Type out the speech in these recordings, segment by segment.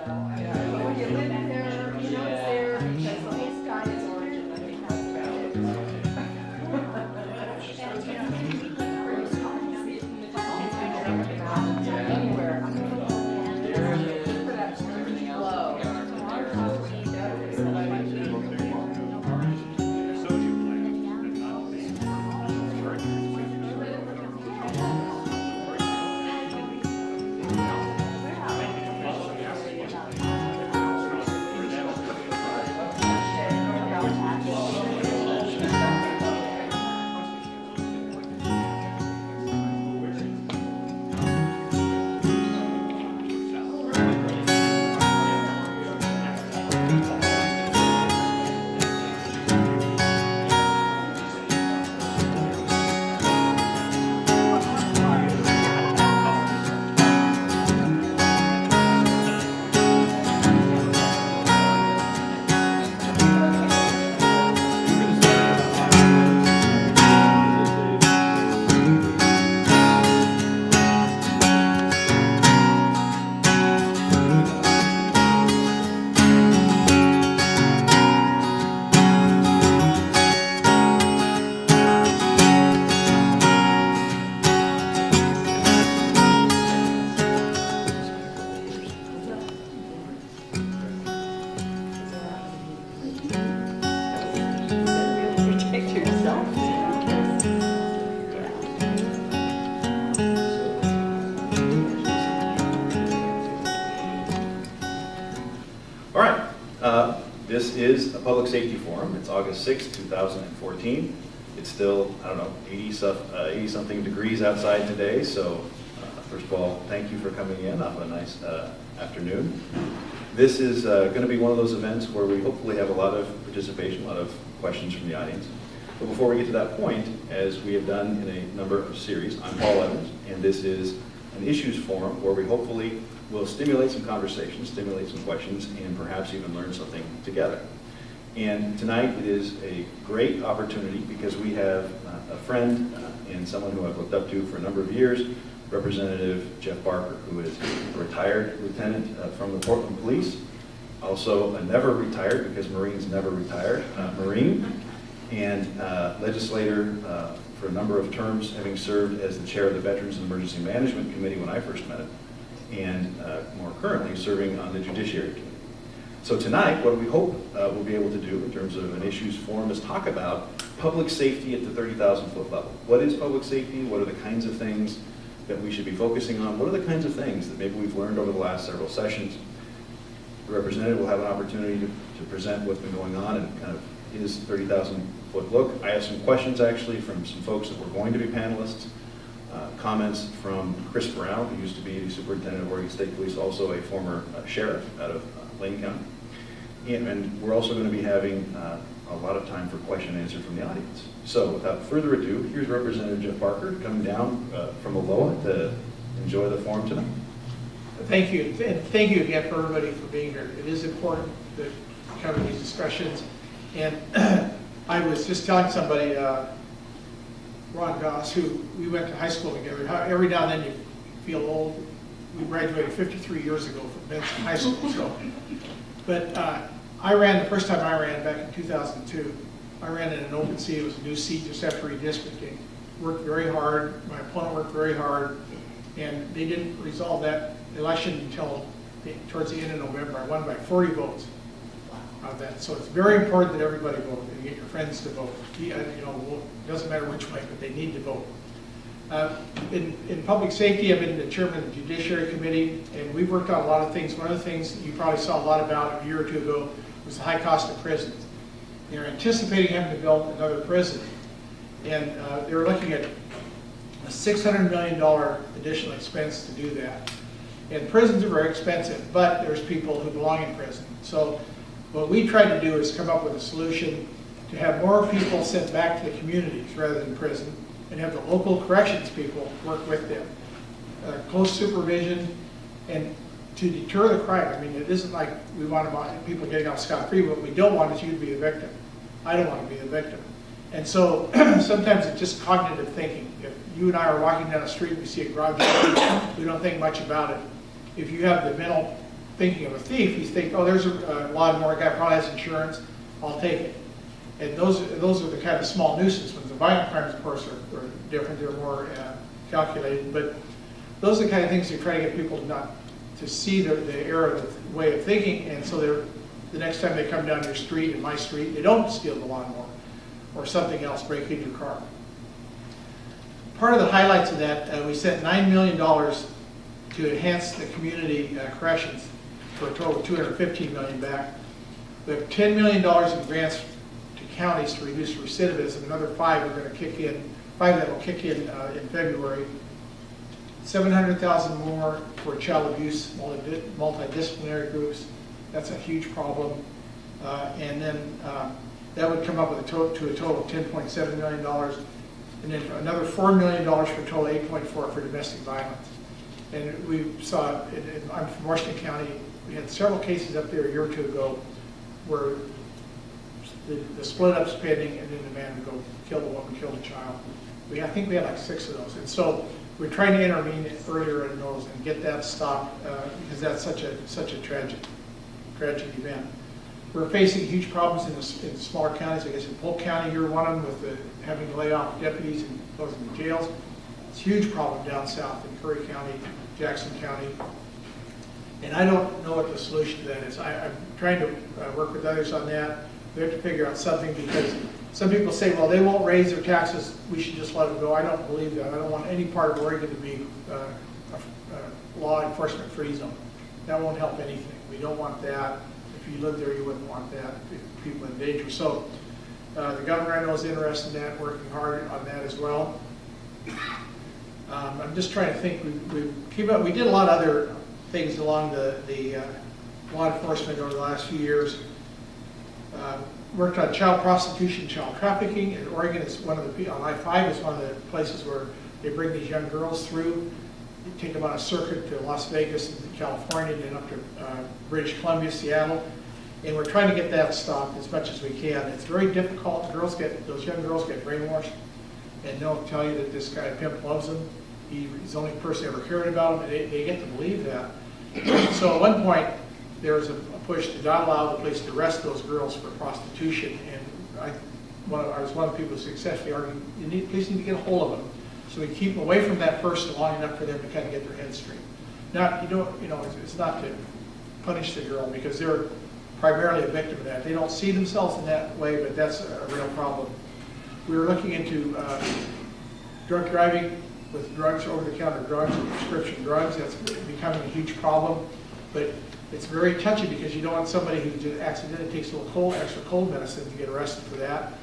When you live there, you know it's there because the whole sky is orange and I think that's about it. Anywhere. For that glow. This is a public safety forum. It's August 6, 2014. It's still, I don't know, 80 something degrees outside today. So first of all, thank you for coming in off a nice afternoon. This is going to be one of those events where we hopefully have a lot of participation, a lot of questions from the audience. But before we get to that point, as we have done in a number of series, I'm Paul Evans, and this is an issues forum where we hopefully will stimulate some conversations, stimulate some questions, and perhaps even learn something together. And tonight it is a great opportunity because we have a friend and someone who I've looked up to for a number of years, Representative Jeff Barker, who is a retired lieutenant from the Portland Police, also a never retired, because Marines never retire, Marine, and legislator for a number of terms, having served as the chair of the Veterans and Emergency Management Committee when I first met him, and more currently serving on the Judiciary Committee. So tonight, what we hope we'll be able to do in terms of an issues forum is talk about public safety at the 30,000 foot level. What is public safety? What are the kinds of things that we should be focusing on? What are the kinds of things that maybe we've learned over the last several sessions? The representative will have an opportunity to present what's been going on and kind of his 30,000 foot look. I have some questions actually from some folks that were going to be panelists. Comments from Chris Brown, who used to be the superintendent of Oregon State Police, also a former sheriff out of Lane County. And we're also going to be having a lot of time for question and answer from the audience. So without further ado, here's Representative Jeff Barker coming down from Aloha to enjoy the forum tonight. Thank you, and thank you again for everybody for being here. It is important to cover these discussions. And I was just telling somebody, Ron Goss, who we went to high school together, how every now and then you feel old. We graduated 53 years ago from Benson High School. So, but I ran, the first time I ran back in 2002, I ran in an open seat. It was a new seat just after redistricting. Worked very hard. My opponent worked very hard. And they didn't resolve that election until towards the end of November. I won by 40 votes on that. So it's very important that everybody vote and get your friends to vote. You know, it doesn't matter which way, but they need to vote. In public safety, I've been the chairman of the Judiciary Committee, and we've worked on a lot of things. One of the things that you probably saw a lot about a year or two ago was the high cost of prisons. They're anticipating having to build another prison, and they're looking at a $600 million additional expense to do that. And prisons are very expensive, but there's people who belong in prison. So what we tried to do is come up with a solution to have more people sent back to the communities rather than prison, and have the local corrections people work with them. Close supervision, and to deter the crime. I mean, it isn't like we want people getting off scot-free. What we don't want is you to be a victim. I don't want to be a victim. And so sometimes it's just cognitive thinking. If you and I are walking down the street and we see a garage door, we don't think much about it. If you have the mental thinking of a thief, you think, oh, there's a lawnmower guy, probably has insurance, I'll take it. And those are the kind of small nuisance ones. The violent crimes, of course, are different, they're more calculated, but those are the kind of things you try to get people to see the error of the way of thinking, and so the next time they come down your street, in my street, they don't steal the lawnmower or something else, break into your car. Part of the highlights of that, we sent $9 million to enhance the community corrections for a total of $215 million back. We have $10 million in grants to counties to reduce recidivism. Another $5 are going to kick in. $5 that will kick in February. $700,000 more for child abuse multidisciplinary groups. That's a huge problem. And then that would come up with to a total of $10.7 million. And then another $4 million for a total of $8.4 for domestic violence. And we saw, I'm from Washington County, we had several cases up there a year or two ago where the split up spending, and then the man would go kill the woman, kill the child. I think we had like 6 of those. And so we're trying to intervene earlier in those and get that stopped because that's such a tragic event. We're facing huge problems in the smaller counties. I guess in Polk County, you're one of them with having to lay off deputies and closing the jails. It's a huge problem down south in Curry County, Jackson County. And I don't know what the solution to that is. I'm trying to work with others on that. We have to figure out something because some people say, well, they won't raise their taxes, we should just let them go. I don't believe that. I don't want any part of Oregon to be a law enforcement free zone. That won't help anything. We don't want that. If you live there, you wouldn't want that. People in danger. So the governor I know is interested in that, working hard on that as well. I'm just trying to think. We did a lot of other things along the law enforcement over the last few years. Worked on child prostitution, child trafficking. In Oregon, it's one of the, on I-5 is one of the places where they bring these young girls through. They take them on a circuit to Las Vegas and California, and then up to British Columbia, Seattle. And we're trying to get that stopped as much as we can. It's very difficult. Those young girls get brainwashed, and they'll tell you that this guy pimp loves them. He's the only person ever cared about them, and they get to believe that. So at one point, there was a push to not allow the police to arrest those girls for prostitution, and I was one of the people who successfully argued, police need to get a hold of them, so we keep them away from that person long enough for them to kind of get their head straight. It's not to punish the girl because they're primarily a victim of that. They don't see themselves in that way, but that's a real problem. We were looking into drunk driving with drugs, over-the-counter drugs, and prescription drugs. That's becoming a huge problem, but it's very touchy because you don't want somebody who just accidentally takes a little extra cold medicine to get arrested for that.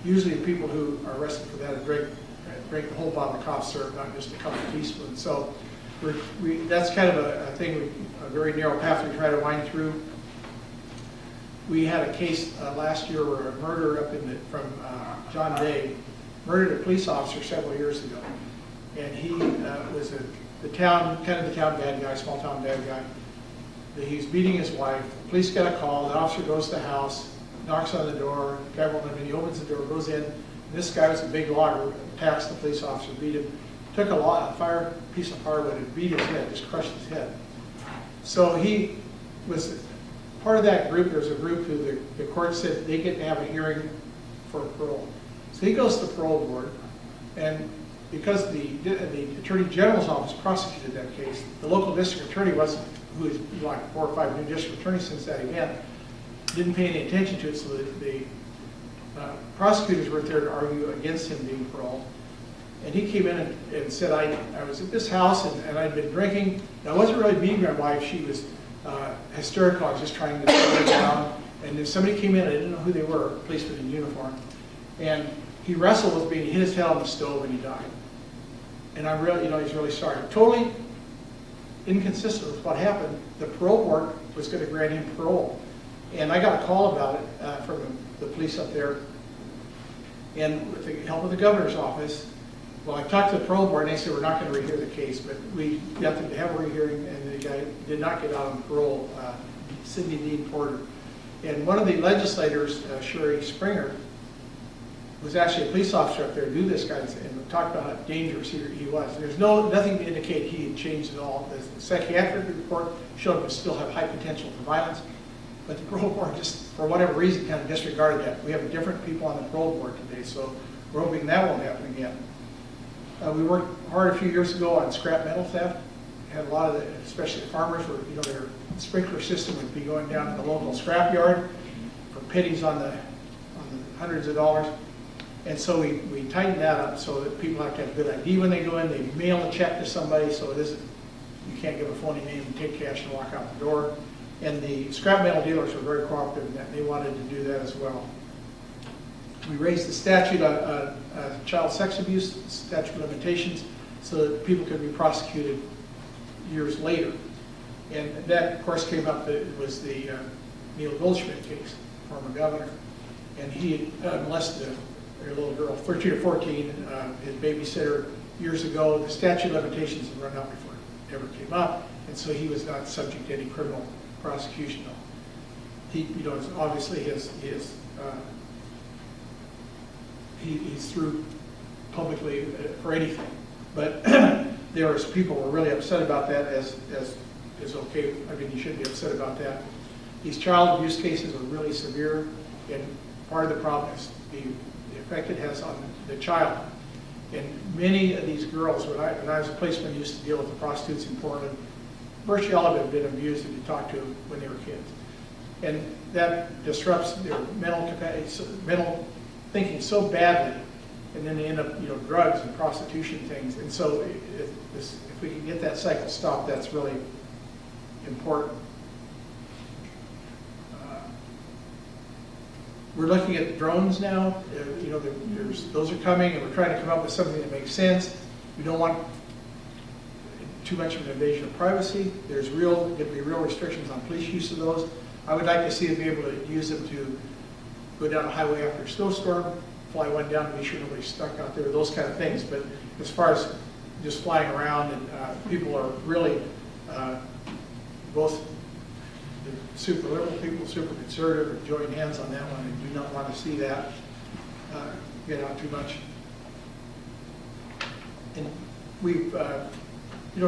Usually the people who are arrested for that drink the whole bottle of cough syrup, not just a couple of teaspoons. So that's kind of a thing, a very narrow path we try to wind through. We had a case last year where a murderer from John Day murdered a police officer several years ago. And he was the town bad guy, small town bad guy. He was beating his wife. The police get a call. The officer goes to the house, knocks on the door. The guy won't let him in. He opens the door, goes in. And this guy was a big logger, attacks the police officer, beat him. Took a piece of firewood and beat his head, just crushed his head. So he was part of that group. There's a group who the court said they get to have a hearing for parole. So he goes to the parole board, and because the Attorney General's office prosecuted that case, the local district attorney who is like 4 or 5 new district attorneys since that event, didn't pay any attention to it, so the prosecutors were there to argue against him being paroled. And he came in and said, I was at this house and I'd been drinking. I wasn't really beating my wife. She was hysterical. I was just trying to calm her down. And then somebody came in, I didn't know who they were, a policeman in uniform. And he wrestled with me and he hit his head on the stove and he died. And I'm really, he's really sorry. Totally inconsistent with what happened. The parole board was going to grant him parole. And I got a call about it from the police up there. And with the help of the governor's office, well, I talked to the parole board and they said we're not going to rehear the case, but we got them to have a rehearing and the guy did not get out on parole, Sidney Dean Porter. And one of the legislators, Sherry Springer, was actually a police officer up there to do this guy and talked about how dangerous he was. There's nothing to indicate he had changed at all. The psychiatric report showed him to still have high potential for violence, but the parole board just, for whatever reason, kind of disregarded that. We have different people on the parole board today, so we're hoping that won't happen again. We worked hard a few years ago on scrap metal theft. Had a lot of, especially farmers, where their sprinkler system would be going down to the local scrap yard for pennies on the hundreds of dollars. And so we tightened that up so that people have to have a good ID when they go in. They mail a check to somebody, so it isn't, you can't give a phony name and take cash and walk out the door. And the scrap metal dealers were very cooperative in that. They wanted to do that as well. We raised the statute on child sex abuse, statute of limitations, so that people could be prosecuted years later. And that, of course, came up, it was the Neil Goldschmidt case, former governor. And he molested a little girl, 13 or 14, his babysitter years ago. The statute of limitations had run out before it ever came up, and so he was not subject to any criminal prosecution. He, obviously he's through publicly for anything. But there was people who were really upset about that, as is okay. I mean, you shouldn't be upset about that. These child abuse cases are really severe, and part of the problem is the effect it has on the child. And many of these girls, when I was a policeman, used to deal with the prostitutes in Portland. Virtually all of them have been abused if you talk to them when they were kids. And that disrupts their mental thinking so badly, and then they end up, drugs and prostitution things. And so if we can get that cycle stopped, that's really important. We're looking at drones now. Those are coming, and we're trying to come up with something that makes sense. We don't want too much of an invasion of privacy. There's going to be real restrictions on police use of those. I would like to see them be able to use them to go down a highway after a snowstorm, fly one down to be sure nobody's stuck out there, those kind of things. But as far as just flying around, and people are really both the super liberal people, super conservative, are joining hands on that one. I do not want to see that get out too much. And we've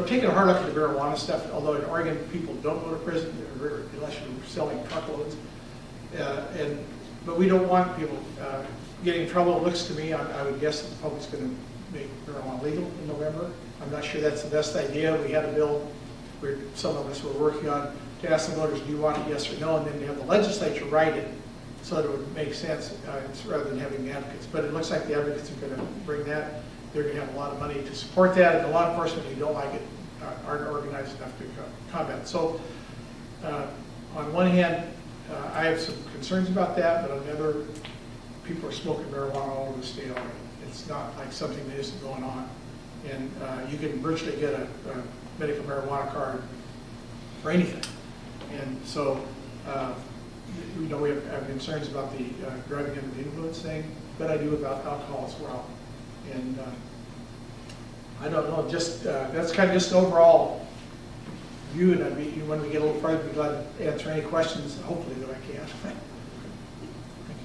taken a hard look at the marijuana stuff, although in Oregon people don't go to prison unless you're selling truckloads. But we don't want people getting in trouble. It looks to me, I would guess that the public's going to make marijuana legal in November. I'm not sure that's the best idea. We had a bill where some of us were working on to ask the voters, do you want it, yes or no, and then to have the legislature write it so that it would make sense rather than having the advocates. But it looks like the advocates are going to bring that. They're going to have a lot of money to support that, and the law enforcement who don't like it aren't organized enough to combat. So on one hand, I have some concerns about that, but on the other, people are smoking marijuana all over the state already. It's not like something that isn't going on. And you can virtually get a medical marijuana card for anything. And so, we have concerns about the driving under the influence thing, but I do about alcohol as well. And I don't know, just that's kind of just an overall view. And when we get a little further, I'd be glad to answer any questions, hopefully, that I can. Thank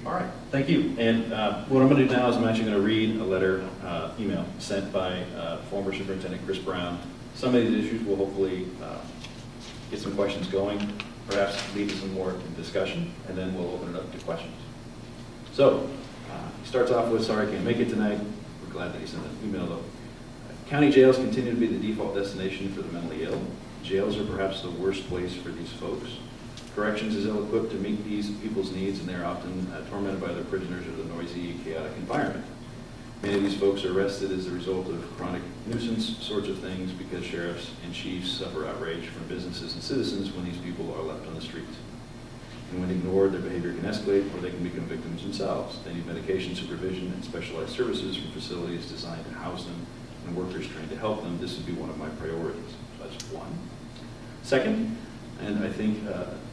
you. All right, thank you. And what I'm going to do now is I'm actually going to read a letter, email, sent by former Superintendent Chris Brown. Some of these issues will hopefully get some questions going, perhaps lead to some more discussion, and then we'll open it up to questions. So, he starts off with, sorry I can't make it tonight. We're glad that he sent an email though. County jails continue to be the default destination for the mentally ill. Jails are perhaps the worst place for these folks. Corrections is ill-equipped to meet these people's needs, and they are often tormented by their prisoners or the noisy, chaotic environment. Many of these folks are arrested as a result of chronic nuisance sorts of things because sheriffs and chiefs suffer outrage from businesses and citizens when these people are left on the streets. And when ignored, their behavior can escalate or they can become victims themselves. They need medication supervision and specialized services from facilities designed to house them and workers trained to help them. This would be one of my priorities. So that's one. Second, and I think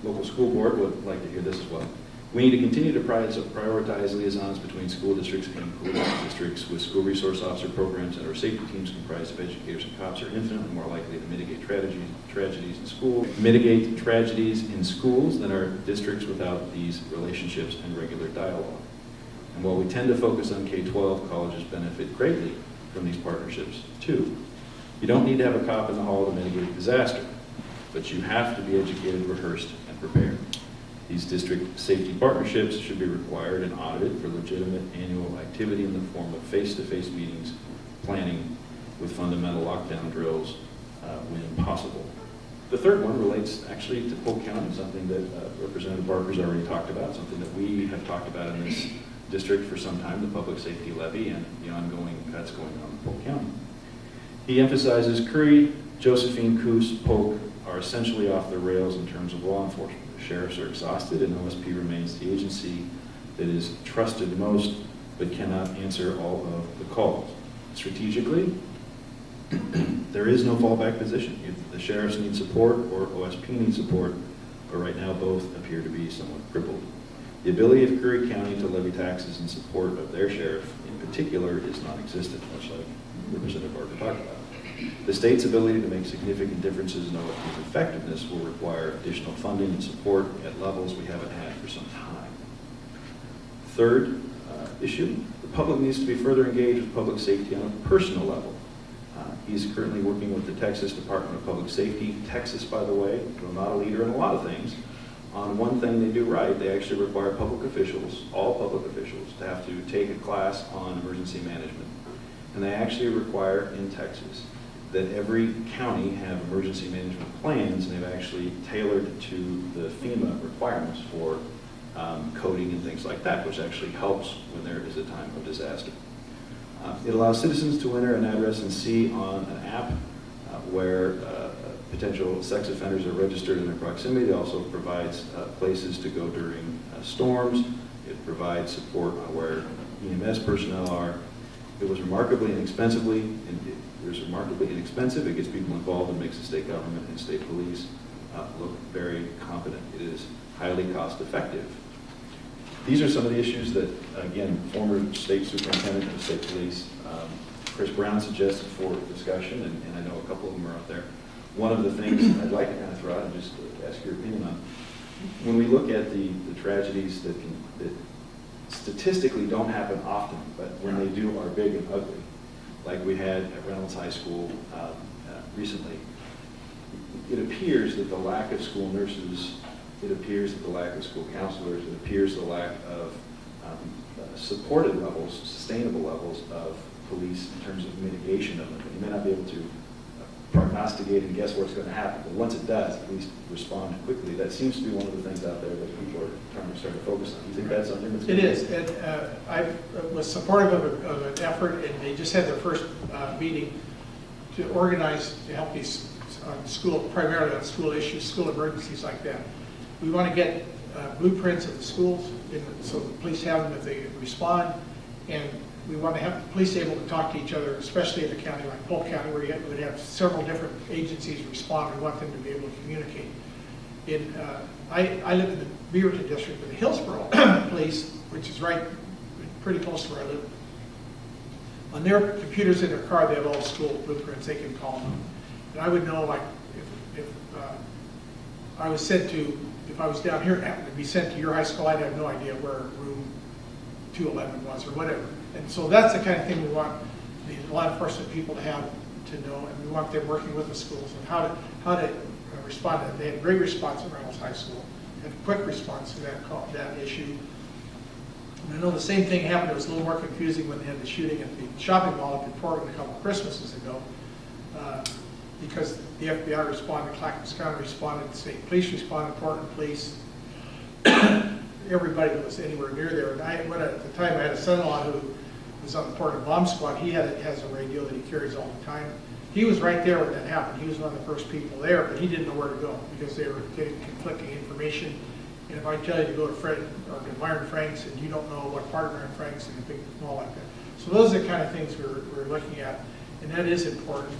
local school board would like to hear this as well. We need to continue to prioritize liaisons between school districts and police districts with school resource officer programs, and our safety teams comprised of educators and cops are infinitely more likely to mitigate tragedies in schools. Mitigate tragedies in schools than our districts without these relationships and regular dialogue. And while we tend to focus on K-12, colleges benefit greatly from these partnerships too. You don't need to have a cop in the hall to mitigate disaster, but you have to be educated, rehearsed, and prepared. These district safety partnerships should be required and audited for legitimate annual activity in the form of face-to-face meetings, planning with fundamental lockdown drills when possible. The third one relates actually to Polk County, something that Representative Barker's already talked about, something that we have talked about in this district for some time, the public safety levy and the ongoing cuts going on in Polk County. He emphasizes Curry, Josephine, Coos, Polk are essentially off the rails in terms of law enforcement. The sheriffs are exhausted and OSP remains the agency that is trusted most but cannot answer all of the calls. Strategically, there is no fallback position. If the sheriffs need support or OSP needs support, but right now both appear to be somewhat crippled. The ability of Curry County to levy taxes in support of their sheriff in particular is non-existent, much like Representative Barker talked about. The state's ability to make significant differences in OSP's effectiveness will require additional funding and support at levels we haven't had for some time. Third issue, the public needs to be further engaged with public safety on a personal level. He's currently working with the Texas Department of Public Safety. Texas, by the way, though not a leader in a lot of things, on one thing they do right, they actually require public officials, all public officials, to have to take a class on emergency management. And they actually require in Texas that every county have emergency management plans, and they've actually tailored to the FEMA requirements for coding and things like that, which actually helps when there is a time of disaster. It allows citizens to enter an address and see on an app where potential sex offenders are registered in their proximity. It also provides places to go during storms. It provides support on where EMS personnel are. It was remarkably inexpensive. It gets people involved and makes the state government and state police look very competent. It is highly cost effective. These are some of the issues that, again, former state superintendent of state police, Chris Brown, suggested for discussion, and I know a couple of them are up there. One of the things I'd like to kind of throw out and just ask your opinion on, when we look at the tragedies that statistically don't happen often, but when they do are big and ugly, like we had at Reynolds High School recently, it appears that the lack of school nurses, it appears that the lack of school counselors, it appears the lack of supported levels, sustainable levels of police in terms of mitigation of them. You may not be able to prognosticate and guess what's going to happen, but once it does, at least respond quickly. That seems to be one of the things out there that people are trying to start to focus on. Do you think that's something that's It is, and I was supportive of an effort, and they just had their first meeting to organize to help these school, primarily on school issues, school emergencies like that. We want to get blueprints of the schools, so the police have them if they respond, and we want to have the police able to talk to each other, especially in a county like Polk County, where you would have several different agencies respond. We want them to be able to communicate. I live in the Beaverton district, but the Hillsborough police, which is right pretty close to where I live, on their computers in their car, they have all the school blueprints. They can call them. And I would know, like, if I was sent to, if I was down here and happened to be sent to your high school, I'd have no idea where room 211 was or whatever. And so that's the kind of thing we want the law enforcement people to have to know, and we want them working with the schools and how to respond to that. They had great response at Reynolds High School, had a quick response to that issue. And I know the same thing happened. It was a little more confusing when they had the shooting at the shopping mall up in Portland a couple of Christmases ago, because the FBI responded, Clackamas County responded, the state police responded, Portland police, everybody that was anywhere near there. And at the time I had a son-in-law who was on the Portland bomb squad. He has a radio that he carries all the time. He was right there when that happened. He was one of the first people there, but he didn't know where to go because they were getting conflicting information. And if I tell you to go to Fred or to Myron Franks and you don't know what part of Myron Franks and a big mall like that. So those are the kind of things we're looking at, and that is important.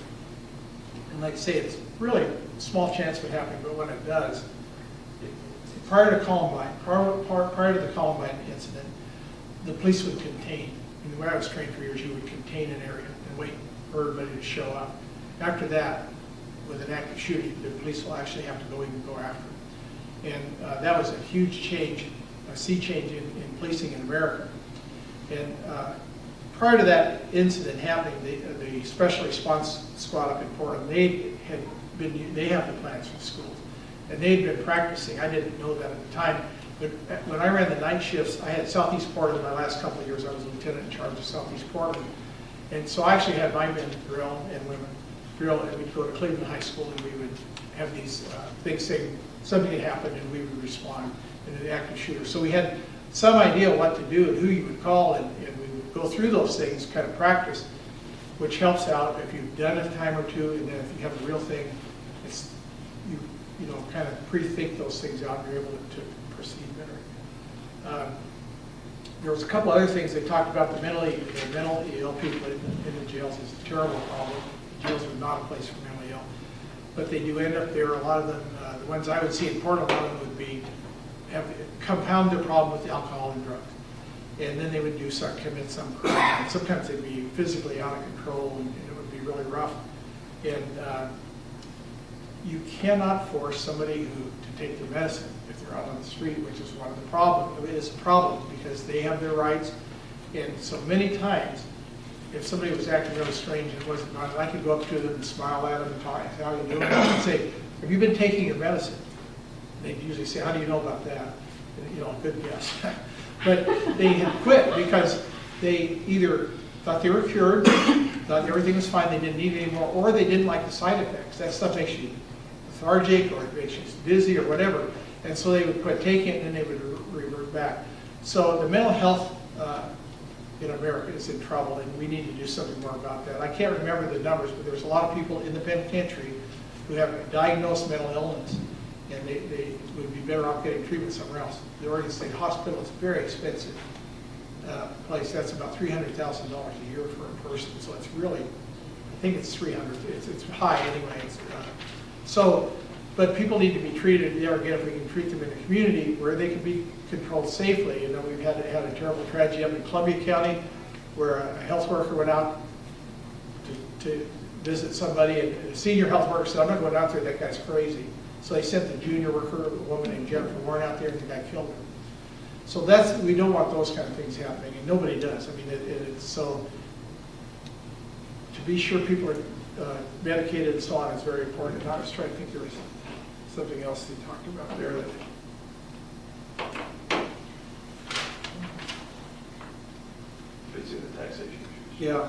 And like I say, it's really a small chance of it happening, but when it does, prior to Columbine, prior to the Columbine incident, the police would contain. And the way I was trained for years, you would contain an area and wait for everybody to show up. After that, with an active shooting, the police will actually have to go after it. And that was a huge change, a sea change in policing in America. And prior to that incident happening, the special response squad up in Portland, they have the plans for the schools, and they'd been practicing. I didn't know that at the time, but when I ran the night shifts, I had Southeast Portland my last couple of years. I was a lieutenant in charge of Southeast Portland, and so I actually had my men drill and women drill, and we'd go to Cleveland High School, and we would have these things saying something had happened, and we would respond in an active shooter. So we had some idea what to do and who you would call, and we would go through those things, kind of practice, which helps out if you've done it a time or two, and then if you have a real thing, it's you know, kind of pre-think those things out, and you're able to proceed better. There was a couple other things they talked about. The mentally ill people in the jails is a terrible problem. The jails are not a place for mentally ill, but they do end up there. A lot of them, the ones I would see in Portland, a lot of them would have compound their problem with alcohol and drugs, and then they would commit some crime. And sometimes they'd be physically out of control, and it would be really rough. And you cannot force somebody to take their medicine if they're out on the street, which is one of the problems. It is a problem because they have their rights, and so many times, if somebody was acting really strange and wasn't right, I could go up to them and smile at them and talk, how are you doing? And say, have you been taking your medicine? They'd usually say, how do you know about that? And, you know, good guess. But they had quit because they either thought they were cured, thought everything was fine, they didn't need it anymore, or they didn't like the side effects. That stuff makes you lethargic, or it makes you dizzy, or whatever. And so they would quit taking it, and then they would revert back. So the mental health in America is in trouble, and we need to do something more about that. I can't remember the numbers, but there's a lot of people in the penitentiary who have a diagnosed mental illness, and they would be better off getting treatment somewhere else. The Oregon State Hospital is a very expensive place. That's about $300,000 a year for a person, so it's really, I think it's 300. It's high anyway. But people need to be treated there again if we can treat them in the community where they can be controlled safely. You know, we've had a terrible tragedy up in Columbia County where a health worker went out to visit somebody, and a senior health worker said, I'm not going out there, that guy's crazy. So they sent the junior worker, a woman named Jennifer Warren, out there, and the guy killed her. So we don't want those kind of things happening, and nobody does. I mean, it's so, to be sure people are medicated and so on is very important. And I was trying to think there was something else they talked about there that. Basically the taxation issues. Yeah.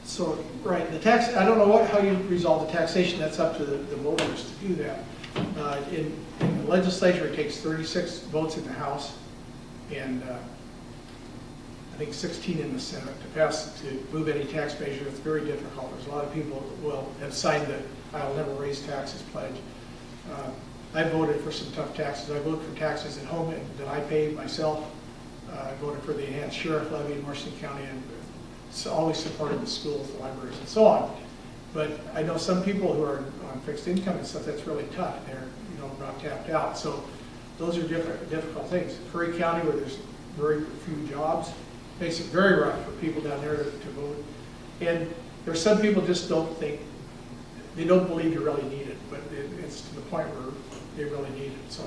So, right, the tax, I don't know how you resolve the taxation. That's up to the voters to do that. In the legislature, it takes 36 votes in the House and I think 16 in the Senate to move any tax measure. It's very difficult. There's a lot of people who will have signed the I'll never raise taxes pledge. I voted for some tough taxes. I voted for taxes at home that I pay myself. I voted for the enhanced sheriff levy in Washington County, and always supported the schools, the libraries, and so on. But I know some people who are on fixed income and stuff, that's really tough. They're about tapped out. So those are difficult things. Curry County, where there's very few jobs, makes it very rough for people down there to vote. And there's some people just don't think, they don't believe you really need it, but it's to the point where they really need it. So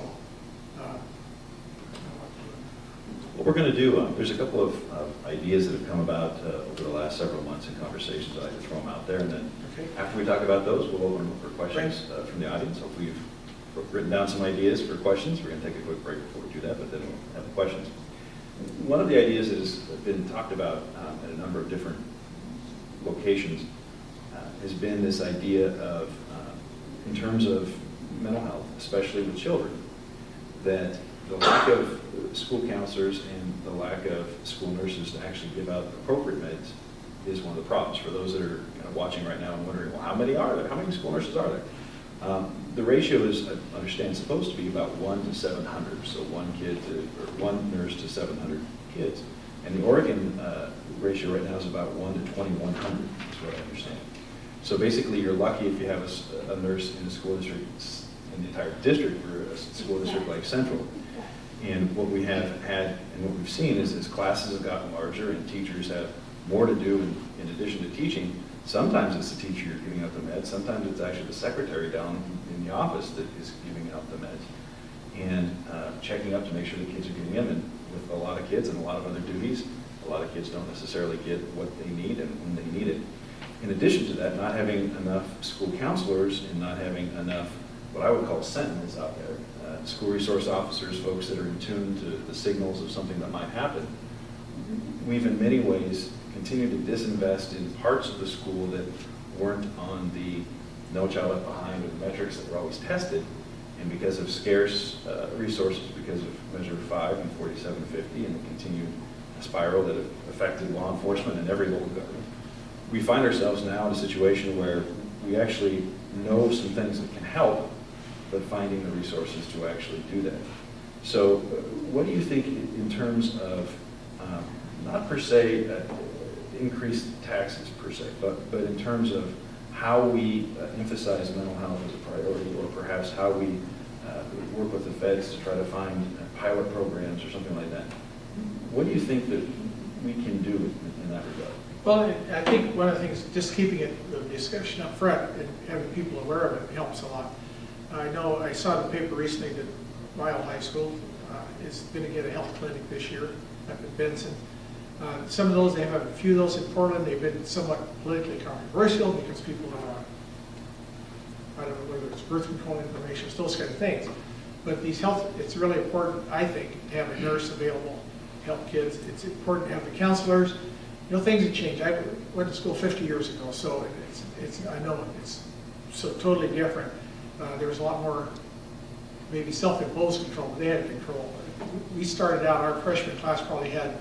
what we're going to do, there's a couple of ideas that have come about over the last several months in conversations. I'd like to throw them out there, and then after we talk about those, we'll open them up for questions from the audience. So if we've written down some ideas for questions, we're going to take a quick break before we do that, but then we'll have the questions. One of the ideas that has been talked about at a number of different locations has been this idea of, in terms of mental health, especially with children, that the lack of school counselors and the lack of school nurses to actually give out appropriate meds is one of the problems. For those that are kind of watching right now and wondering, well, how many are there? How many school nurses are there? The ratio is, I understand, supposed to be about 1 to 700, so one nurse to 700 kids. And the Oregon ratio right now is about 1 to 2,100, is what I understand. So basically, you're lucky if you have a nurse in a school district, in the entire district, or a school district like Central. And what we have had, and what we've seen is as classes have gotten larger and teachers have more to do in addition to teaching, sometimes it's the teacher giving out the meds, sometimes it's actually the secretary down in the office that is giving out the meds. and checking up to make sure the kids are getting in. And with a lot of kids and a lot of other duties, a lot of kids don't necessarily get what they need and when they need it. In addition to that, not having enough school counselors and not having enough what I would call sentinels out there, school resource officers, folks that are in tune to the signals of something that might happen. We've in many ways continued to disinvest in parts of the school that weren't on the No Child Left Behind or the metrics that were always tested. And because of scarce resources, because of Measure 5 and 4750 and the continued spiral that affected law enforcement and every local government, we find ourselves now in a situation where we actually know some things that can help, but finding the resources to actually do that. So what do you think in terms of, not per se increased taxes per se, but in terms of how we emphasize mental health as a priority, or perhaps how we work with the feds to try to find pilot programs or something like that? What do you think that we can do in that regard? Well, I think one of the things, just keeping the discussion up front and having people aware of it helps a lot. I know I saw in the paper recently that Ryle High School is going to get a health clinic this year up in Benson. Some of those, they have a few of those in Portland. They've been somewhat politically controversial because people are, I don't know whether it's birth control information, those kind of things. But these health, it's really important, I think, to have a nurse available to help kids. It's important to have the counselors. You know, things have changed. I went to school 50 years ago, so I know it's so totally different. There was a lot more maybe self-imposed control, but they had control. We started out, our freshman class probably had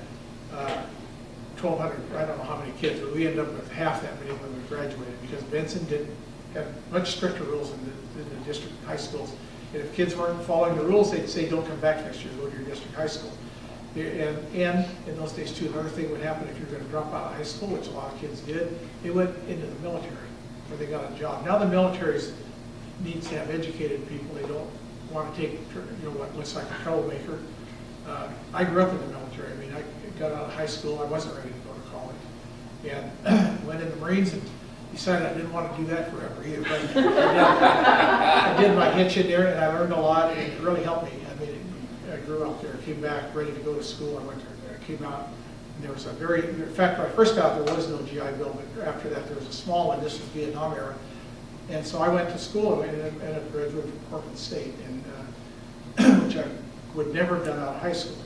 1,200, I don't know how many kids, but we ended up with half that many when we graduated because Benson didn't have much stricter rules in the district high schools. And if kids weren't following the rules, they'd say, don't come back next year, go to your district high school. And in those days too, another thing would happen if you're going to drop out of high school, which a lot of kids did, they went into the military where they got a job. Now the military needs to have educated people. They don't want to take, you know, what looks like a troublemaker. I grew up in the military. I mean, I got out of high school. I wasn't ready to go to college. And went in the Marines and decided I didn't want to do that forever either. But I did my hitch in there and I learned a lot and it really helped me. I mean, I grew up there, came back ready to go to school. I went there, I came out, and there was a in fact, when I first got out, there was no GI Bill, but after that, there was a small one. This was Vietnam era. And so I went to school and ended up graduating from Portland State, and which I would never have done out of high school.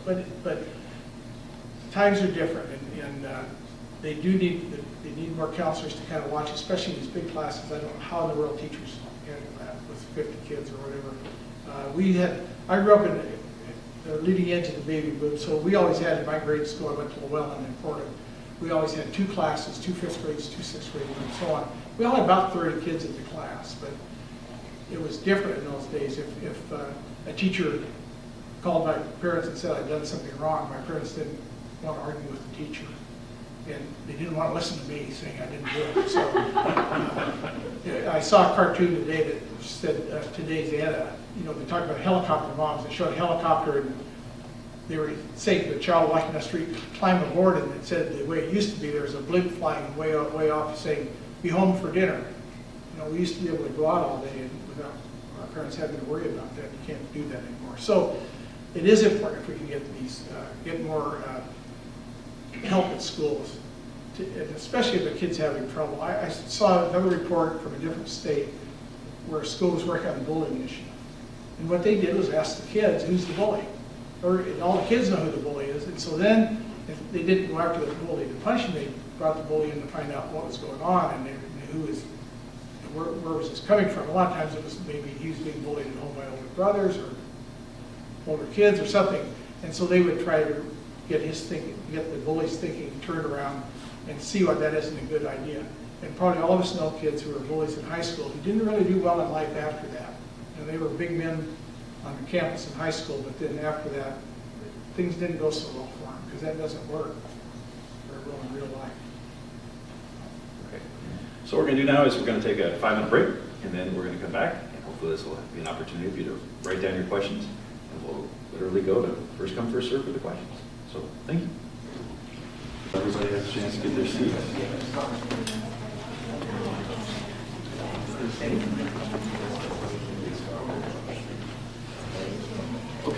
But times are different, and they need more counselors to kind of watch, especially in these big classes. I don't know how in the world teachers handle that with 50 kids or whatever. I grew up in the leading edge of the baby boom, so we always had, in my grade school, I went to Llewellyn in Portland, we always had 2 classes, 2 5th grades, 2 6th grades, and so on. We all had about 30 kids in the class, but it was different in those days. If a teacher called my parents and said I'd done something wrong, my parents didn't want to argue with the teacher. And they didn't want to listen to me saying I didn't do it. So I saw a cartoon today that said, today's Anna, you know, they talked about helicopter moms. They showed a helicopter and they were saying to the child walking down the street, climb aboard, and it said the way it used to be, there was a blimp flying way off saying, be home for dinner. You know, we used to be able to go out all day and without our parents having to worry about that. You can't do that anymore. So it is important if we can get more help at schools, and especially if the kids having trouble. I saw another report from a different state where a school was working on the bullying issue. And what they did was ask the kids, who's the bully? And all the kids know who the bully is. And so then, if they didn't go after the bully to punish him, they brought the bully in to find out what was going on and where was this coming from. A lot of times it was maybe he was being bullied at home by older brothers or older kids or something. And so they would try to get the bully's thinking turned around and see why that isn't a good idea. And probably all of us know kids who were bullies in high school who didn't really do well in life after that. You know, they were big men on the campus in high school, but then after that, things didn't go so well for them because that doesn't work very well in real life. Okay. So what we're going to do now is we're going to take a 5-minute break, and then we're going to come back, and hopefully this will be an opportunity for you to write down your questions, and we'll literally go to first come, first serve for the questions. So thank you. Everybody has a chance to get their seats.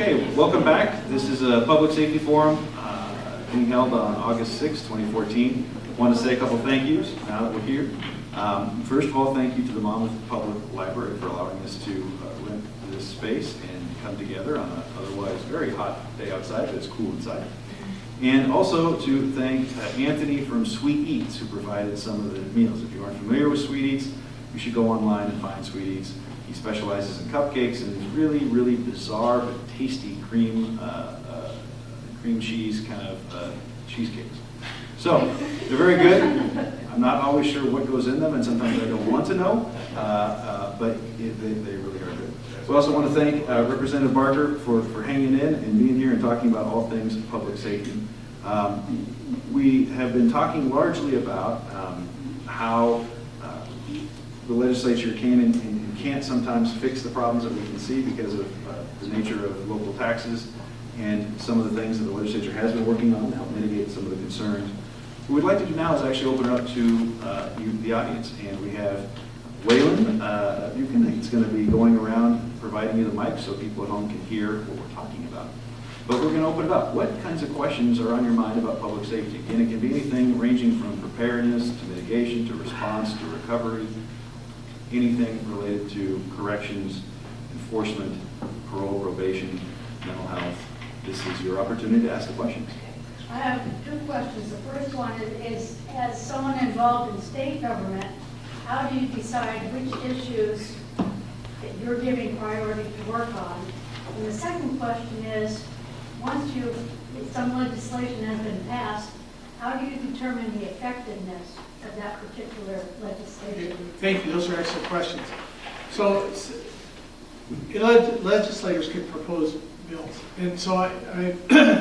Okay, welcome back. This is a public safety forum being held on August 6, 2014. I want to say a couple thank yous now that we're here. First of all, thank you to the Monmouth Public Library for allowing us to rent this space and come together on an otherwise very hot day outside, but it's cool inside. And also to thank Anthony from Sweet Eats, who provided some of the meals. If you aren't familiar with Sweet Eats, you should go online and find Sweet Eats. He specializes in cupcakes and these really, really bizarre but tasty cream cheese kind of cheesecakes. So they're very good. I'm not always sure what goes in them, and sometimes I don't want to know, but they really are good. We also want to thank Representative Barker for hanging in and being here and talking about all things public safety. We have been talking largely about how the legislature can and can't sometimes fix the problems that we can see because of the nature of local taxes and some of the things that the legislature has been working on to help mitigate some of the concerns. What we'd like to do now is actually open it up to you, the audience, and we have Waylon Buchanan. He's going to be going around providing you the mic so people at home can hear what we're talking about. But we're going to open it up. What kinds of questions are on your mind about public safety? Again, it can be anything ranging from preparedness to mitigation to response to recovery, anything related to corrections, enforcement, parole, probation, mental health. This is your opportunity to ask the questions. I have two questions. The first one is, as someone involved in state government, how do you decide which issues that you're giving priority to work on? And the second question is, once some legislation has been passed, how do you determine the effectiveness of that particular legislation? Thank you, those are excellent questions. So legislators can propose bills. And so I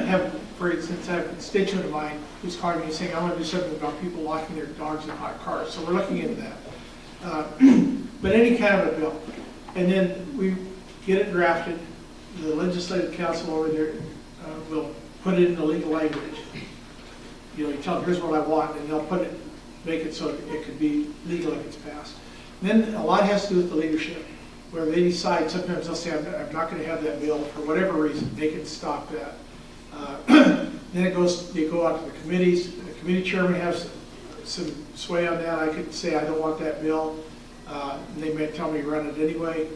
have, for instance, I have a constituent of mine who's calling me saying, I want to do something about people locking their dogs in hot cars. So we're looking into that. But any kind of a bill. And then we get it drafted. The legislative council over there will put it into legal language. You tell them, here's what I want, and they'll make it so it could be legal if it's passed. And then a lot has to do with the leadership, where they decide, sometimes they'll say, I'm not going to have that bill for whatever reason. They can stop that. Then they go out to the committees. The committee chairman has some sway on that. I could say I don't want that bill. And they may tell me to run it anyway.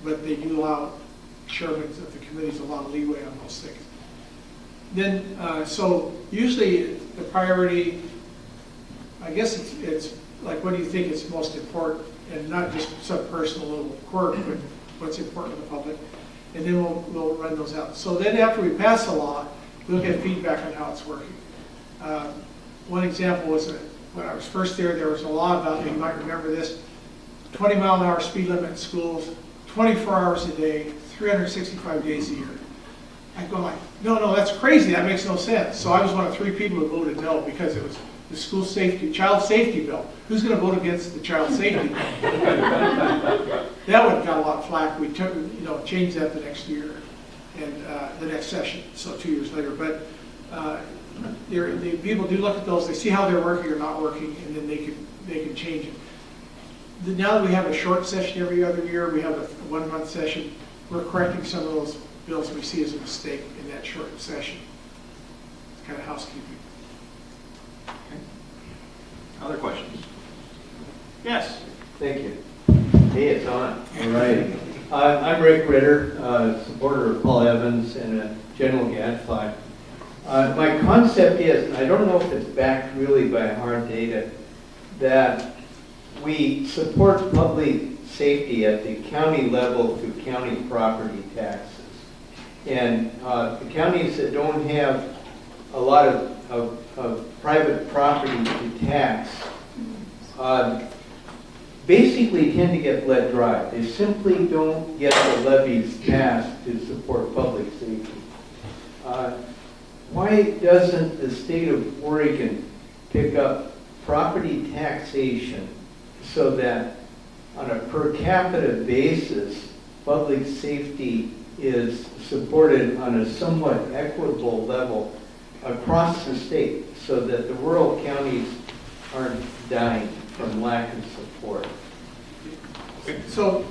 But they do allow chairmen of the committees a lot of leeway on those things. Then, so usually the priority, I guess it's like, what do you think is most important? And not just some personal little quirk, but what's important to the public. And then we'll run those out. So then after we pass a law, we'll get feedback on how it's working. One example was when I was first there was a law about, you might remember this, 20-mile-an-hour speed limit in schools, 24 hours a day, 365 days a year. I go like, no, that's crazy. That makes no sense. So I was one of 3 people who voted no because it was the child safety bill. Who's going to vote against the child safety bill? That one got a lot of flack. We changed that the next year and the next session, so 2 years later. But the people do look at those. They see how they're working or not working, and then they can change it. Now that we have a short session every other year, we have a 1-month session. We're correcting some of those bills we see as a mistake in that short session. It's kind of housekeeping. Okay. Other questions? Yes. Thank you. Hey, it's on. All right. I'm Rick Ritter, supporter of Paul Evans and a general gadfly. My concept is, and I don't know if it's backed really by hard data, that we support public safety at the county level through county property taxes. And the counties that don't have a lot of private property to tax basically tend to get let dry. They simply don't get the levies passed to support public safety. Why doesn't the state of Oregon pick up property taxation so that on a per capita basis, public safety is supported on a somewhat equitable level across the state so that the rural counties aren't dying from lack of support? So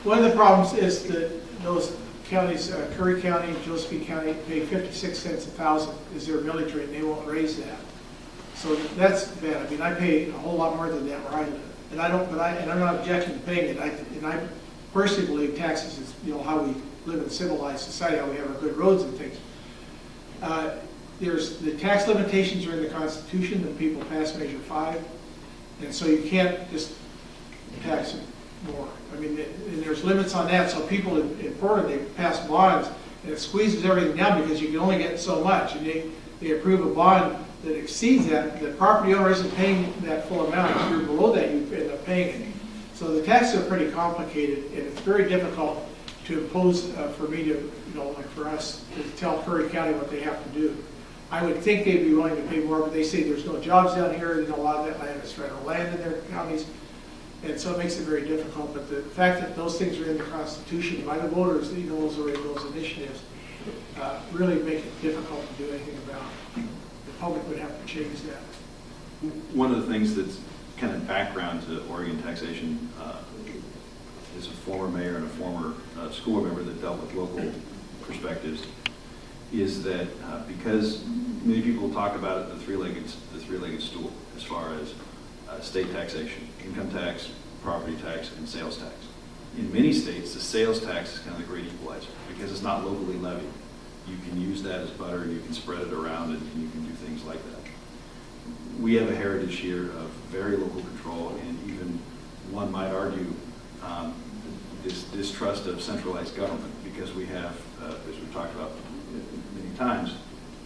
one of the problems is that those counties, Curry County, Josephine County, pay 56 cents a thousand is their millage rate, and they won't raise that. So that's bad. I mean, I pay a whole lot more than that where I live. And I'm not objecting to paying it. And I personally believe taxes is, how we live in a civilized society, how we have our good roads and things. There's the tax limitations are in the Constitution that people pass Measure 5, and so you can't just tax it more. I mean, and there's limits on that. So people in Portland, they pass bonds, and it squeezes everything down because you can only get so much. And they approve a bond that exceeds that. The property owner isn't paying that full amount. If you're below that, you end up paying it. So the taxes are pretty complicated, and it's very difficult to impose for me to, like for us, to tell Curry County what they have to do. I would think they'd be willing to pay more, but they say there's no jobs down here, and a lot of that land is federal land in their counties, and so it makes it very difficult. But the fact that those things are in the Constitution by the voters, those initiatives, really make it difficult to do anything about. The public would have to change that. One of the things that's kind of background to Oregon taxation is a former mayor and a former school member that dealt with local perspectives, is that because many people talk about it, the three-legged stool, as far as state taxation, income tax, property tax, and sales tax. In many states, the sales tax is kind of the great equalizer because it's not locally levied. You can use that as butter, and you can spread it around, and you can do things like that. We have a heritage here of very local control, and even one might argue this distrust of centralized government, because we have, as we've talked about many times,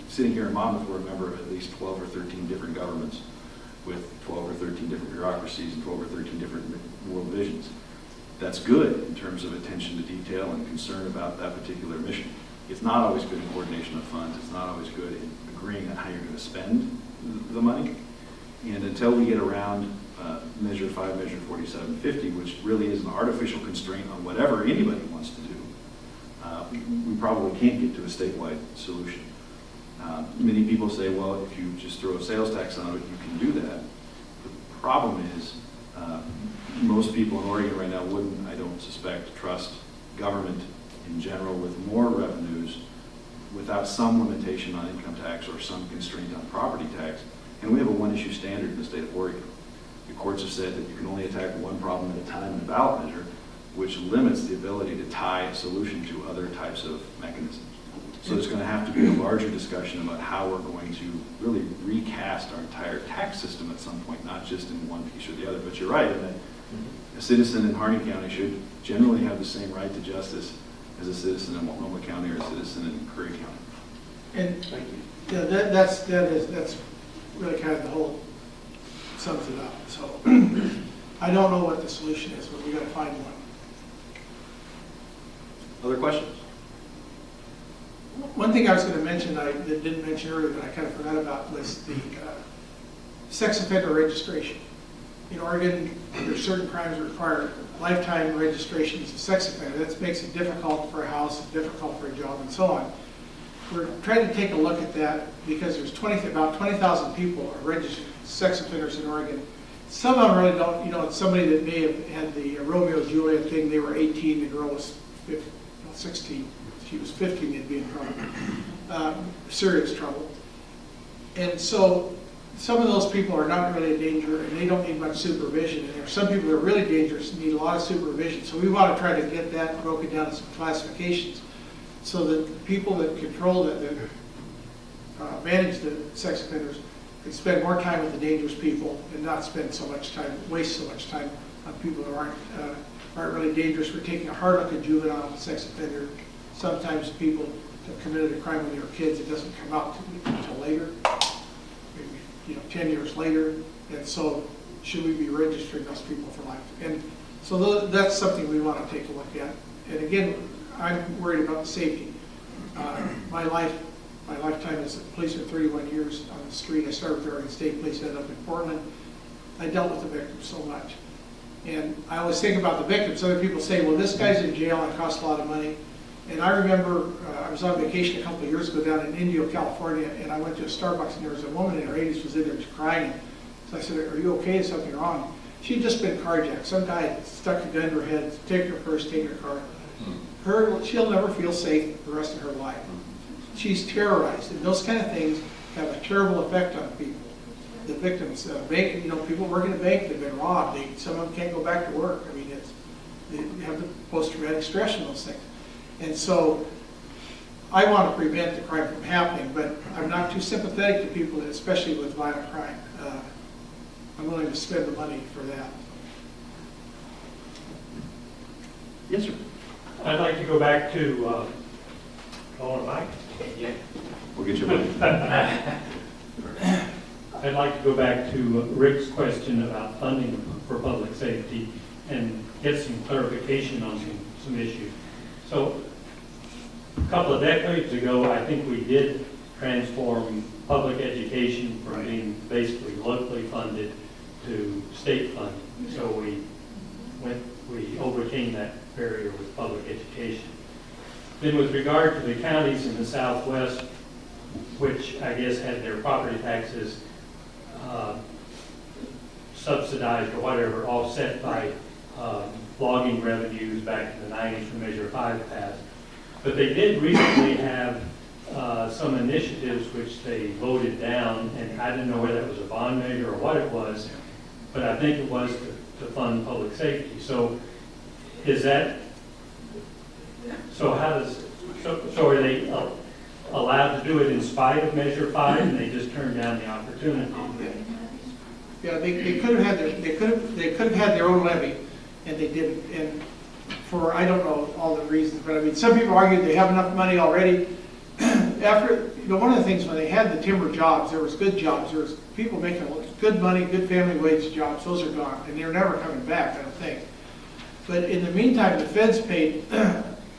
sitting here in Monmouth, we're a member of at least 12 or 13 different governments with 12 or 13 different bureaucracies and 12 or 13 different world visions. That's good in terms of attention to detail and concern about that particular mission. It's not always good in coordination of funds. It's not always good in agreeing on how you're going to spend the money. And until we get around Measure 5, Measure 4750, which really is an artificial constraint on whatever anybody wants to do, we probably can't get to a statewide solution. Many people say, well, if you just throw a sales tax on it, you can do that. The problem is most people in Oregon right now wouldn't, I don't suspect, trust government in general with more revenues without some limitation on income tax or some constraint on property tax. And we have a one-issue standard in the state of Oregon. The courts have said that you can only attack one problem at a time in a ballot measure, which limits the ability to tie a solution to other types of mechanisms. So there's going to have to be a larger discussion about how we're going to really recast our entire tax system at some point, not just in one piece or the other. But you're right in that a citizen in Harney County should generally have the same right to justice as a citizen in Multnomah County or a citizen in Curry County. And yeah, that's really kind of the whole sums it up. So I don't know what the solution is, but we got to find one. Other questions? One thing I was going to mention that didn't mention earlier that I kind of forgot about was the sex offender registration. In Oregon, there's certain crimes that require lifetime registration as a sex offender. That makes it difficult for a house, difficult for a job, and so on. We're trying to take a look at that because there's about 20,000 people are registered sex offenders in Oregon. Some of them really don't, it's somebody that may have had the Romeo and Juliet thing. They were 18, the girl was 16. She was 15, they'd be in trouble, serious trouble. And so some of those people are not really a danger, and they don't need much supervision. And there are some people that are really dangerous and need a lot of supervision. So we want to try to get that broken down into some classifications so that the people that control that manage the sex offenders can spend more time with the dangerous people and not spend so much time, waste so much time on people who aren't really dangerous. We're taking a hard look at juvenile sex offender. Sometimes people have committed a crime when they were kids. It doesn't come out until later, maybe 10 years later. And so, should we be registering those people for life? And so that's something we want to take a look at. And again, I'm worried about the safety. My lifetime as a policeman, 31 years on the street. I started with the Oregon State Police, ended up in Portland. I dealt with the victims so much. And I always think about the victims. Other people say, well, this guy's in jail and it costs a lot of money. And I remember I was on vacation a couple of years ago down in Indio, California, and I went to a Starbucks, and there was a woman in her 80s was in there crying. So I said, are you okay? Is something wrong? She'd just been carjacked. Some guy stuck a gun to her head, taken her purse, taken her car. she'll never feel safe the rest of her life. She's terrorized, and those kind of things have a terrible effect on people. The victims, bank, people working at the bank, they've been robbed. Some of them can't go back to work. I mean, they have the post-traumatic stress and those things. And so I want to prevent the crime from happening, but I'm not too sympathetic to people, especially with violent crime. I'm willing to spend the money for that. Yes, sir. I'd like to go back to, Mike? Yeah. We'll get you one. I'd like to go back to Rick's question about funding for public safety and get some clarification on some issues. So a couple of decades ago, I think we did transform public education from being basically locally funded to state funded. So we overcame that barrier with public education. Then with regard to the counties in the Southwest, which I guess had their property taxes subsidized or whatever, offset by logging revenues back in the 90s when Measure 5 passed. But they did recently have some initiatives which they voted down, and I didn't know whether that was a bond measure or what it was, but I think it was to fund public safety. So is that, so how does, so are they allowed to do it in spite of Measure 5 and they just turned down the opportunity? Yeah, they could have had their own levy, and they didn't. And for, I don't know all the reasons, but I mean, some people argue they have enough money already. After, one of the things when they had the timber jobs, there was good jobs. There was people making good money, good family wage jobs. Those are gone, and they're never coming back, I don't think. But in the meantime, the feds paid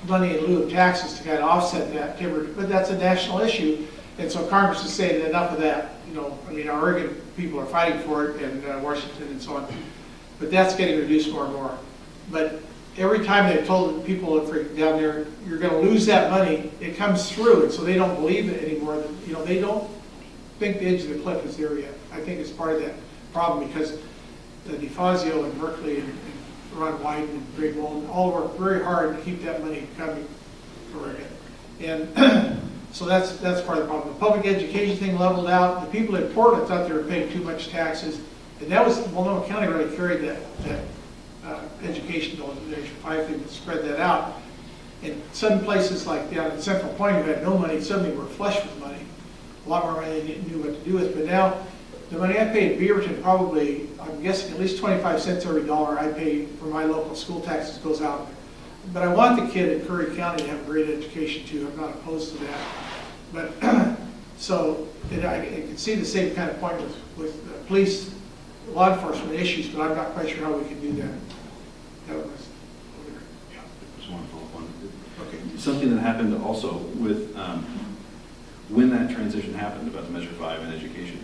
money in lieu of taxes to kind of offset that timber, but that's a national issue. And so Congress is saying enough of that. I mean, our Oregon people are fighting for it, and Washington and so on. But that's getting reduced more and more. But every time they've told people down there, you're going to lose that money, it comes through, and so they don't believe it anymore. They don't think the edge of the cliff is there yet. I think it's part of that problem because DeFazio and Berkeley and Ron Wyden and Greg Walden all work very hard to keep that money coming to Oregon. And so that's part of the problem. The public education thing leveled out. The people in Portland thought they were paying too much taxes. And that was, Multnomah County really carried that education Measure 5 thing to spread that out. And some places like down in Central Point who had no money suddenly were flush with money. A lot more money they didn't know what to do with. But now, the money I pay in Beaverton, probably, I'm guessing at least 25 cents every dollar I pay for my local school taxes goes out. But I want the kid in Curry County to have a great education too. I'm not opposed to that. But so I can see the same kind of point with police, law enforcement issues, but I'm not quite sure how we can do that. That was, yeah. Just want to follow up on it. Okay. Something that happened also with when that transition happened about the Measure 5 in education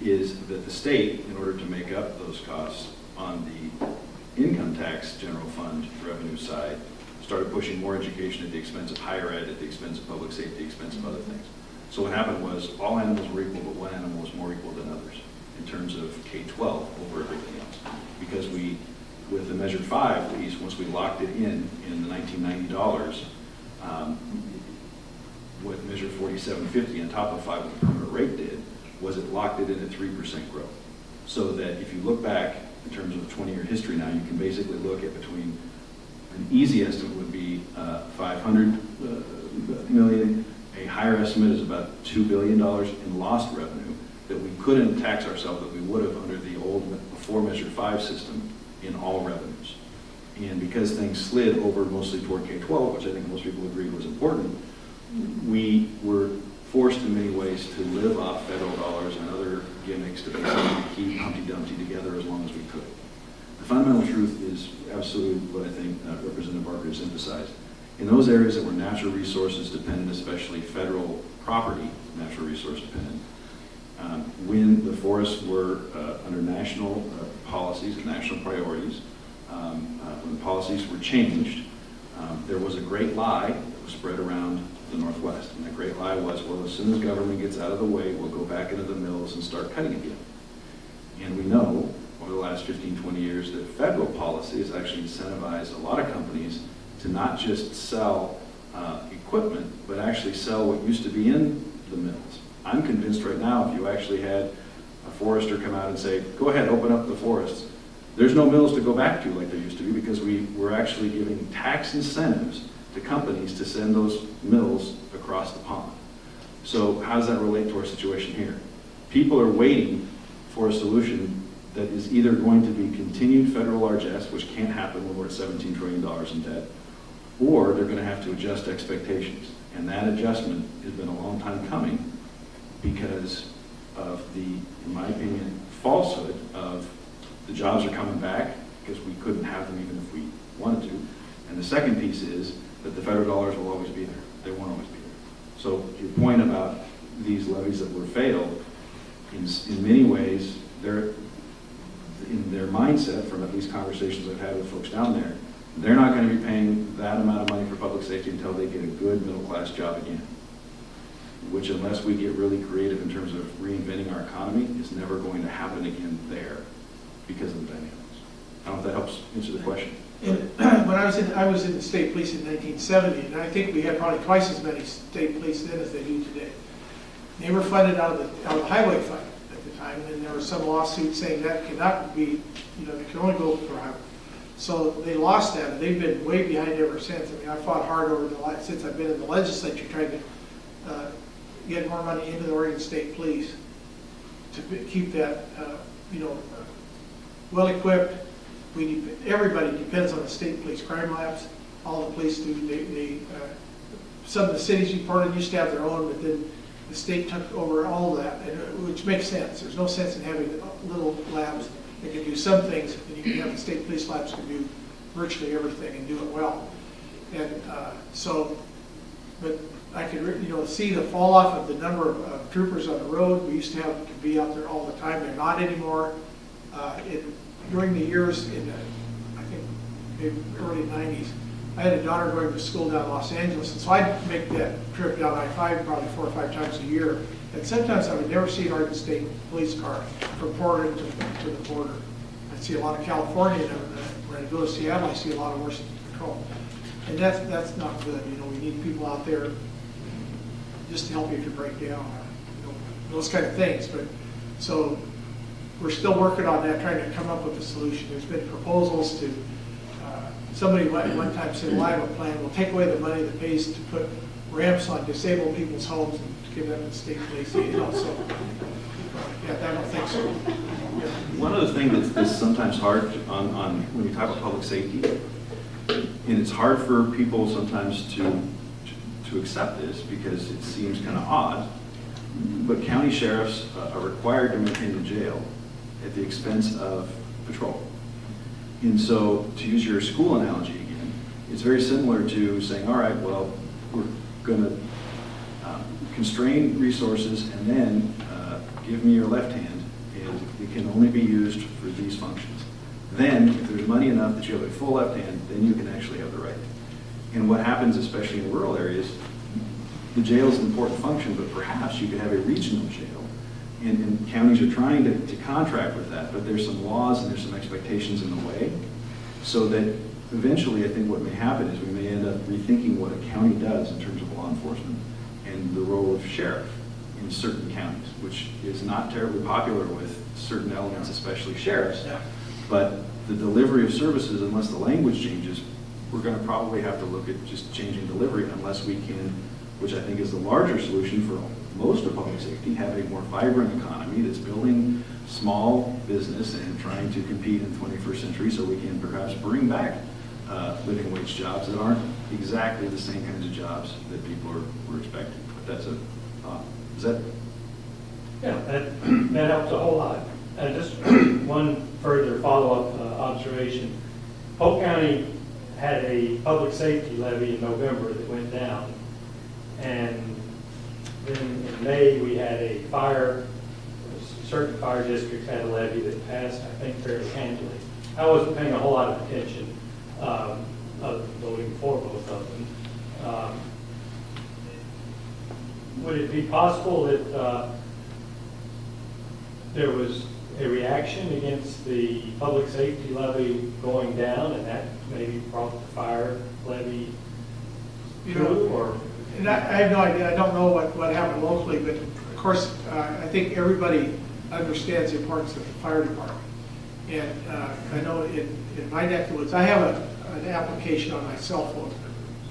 is that the state, in order to make up those costs on the income tax general fund revenue side, started pushing more education at the expense of higher ed, at the expense of public safety, at the expense of other things. So what happened was all animals were equal, but one animal was more equal than others in terms of K-12 over everything else. Because we, with the Measure 5, at least once we locked it in the $1990, what Measure 4750 on top of 5 what the permanent rate did, was it locked it in at 3% growth. So that if you look back in terms of 20-year history now, you can basically look at between, an easy estimate would be 500 million. A higher estimate is about $2 billion in lost revenue that we couldn't tax ourselves that we would have under the old before Measure 5 system in all revenues. And because things slid over mostly toward K-12, which I think most people agreed was important, we were forced in many ways to live off federal dollars and other gimmicks to basically keep Humpty Dumpty together as long as we could. The fundamental truth is absolutely what I think Representative Barker has emphasized. In those areas that were natural resources dependent, especially federal property natural resource dependent, when the forests were under national policies and national priorities, when the policies were changed, there was a great lie that was spread around the Northwest. And that great lie was, well, as soon as government gets out of the way, we'll go back into the mills and start cutting again. And we know over the last 15, 20 years that federal policy has actually incentivized a lot of companies to not just sell equipment, but actually sell what used to be in the mills. I'm convinced right now, if you actually had a forester come out and say, go ahead, open up the forests, there's no mills to go back to like there used to be, because we're actually giving tax incentives to companies to send those mills across the pond. So how does that relate to our situation here? People are waiting for a solution that is either going to be continued federal largesse, which can't happen when we're at $17 trillion in debt, or they're going to have to adjust expectations. And that adjustment has been a long time coming because of the, in my opinion, falsehood of the jobs are coming back because we couldn't have them even if we wanted to. And the second piece is that the federal dollars will always be there. They won't always be there. So your point about these levies that were failed, in many ways, they're in their mindset, from at least conversations I've had with folks down there, they're not going to be paying that amount of money for public safety until they get a good middle-class job again, which, unless we get really creative in terms of reinventing our economy, is never going to happen again there because of the dynamics. I don't know if that helps answer the question. When I was in the state police in 1970, and I think we had probably twice as many state police then as they do today. They were funded out of the highway fund at the time, and there was some lawsuit saying that cannot be, they can only go for highway. So they lost that, and they've been way behind ever since. I mean, I fought hard since I've been in the legislature trying to get more money into the Oregon State Police to keep that, well equipped. Everybody depends on the state police crime labs. All the police do. Some of the cities you part of used to have their own, but then the state took over all of that, which makes sense. There's no sense in having little labs that can do some things, and you can have the state police labs can do virtually everything and do it well. And but I could see the fall off of the number of troopers on the road. We used to be out there all the time. They're not anymore. During the years in I think maybe early 90s, I had a daughter going to school down in Los Angeles, and so I'd make that trip down I-5 probably 4 or 5 times a year. And sometimes I would never see an Oregon State police car from Portland to the border. I'd see a lot of California, and when I go to Seattle, I see a lot of Washington Patrol. And that's not good. We need people out there just to help you if you break down, those kind of things. But so we're still working on that, trying to come up with a solution. There's been proposals to, somebody one time said, well, I have a plan. We'll take away the money that pays to put ramps on disabled people's homes and give them to state police. So, yeah, I don't think so. Yeah. One of the things that's sometimes hard on when you talk about public safety, and it's hard for people sometimes to accept this because it seems kind of odd, but county sheriffs are required to maintain the jail at the expense of patrol. And so, to use your school analogy again, it's very similar to saying, all right, well, we're going to constrain resources and then give me your left hand, and it can only be used for these functions. Then, if there's money enough that you have a full left hand, then you can actually have the right. And what happens, especially in rural areas, the jail is an important function, but perhaps you could have a regional jail. And counties are trying to contract with that, but there's some laws and there's some expectations in the way, so that eventually I think what may happen is we may end up rethinking what a county does in terms of law enforcement and the role of sheriff in certain counties, which is not terribly popular with certain elements, especially sheriffs. Yeah. But the delivery of services, unless the language changes, we're going to probably have to look at just changing delivery unless we can, which I think is the larger solution for most of public safety, have a more vibrant economy that's building small business and trying to compete in the 21st century, so we can perhaps bring back living wage jobs that aren't exactly the same kinds of jobs that people were expecting. But that's a thought. Is that? Yeah, that helps a whole lot. And just one further follow-up observation. Polk County had a public safety levy in November that went down. And then in May, we had certain fire districts had a levy that passed, I think, fairly handily. I wasn't paying a whole lot of attention of voting for both of them. Would it be possible that there was a reaction against the public safety levy going down, and that maybe brought the fire levy You through, know, or? and I have no idea, I don't know what happened locally, but of course, I think everybody understands the importance of the fire department. And I know in my neck of the woods, I have an application on my cell phone.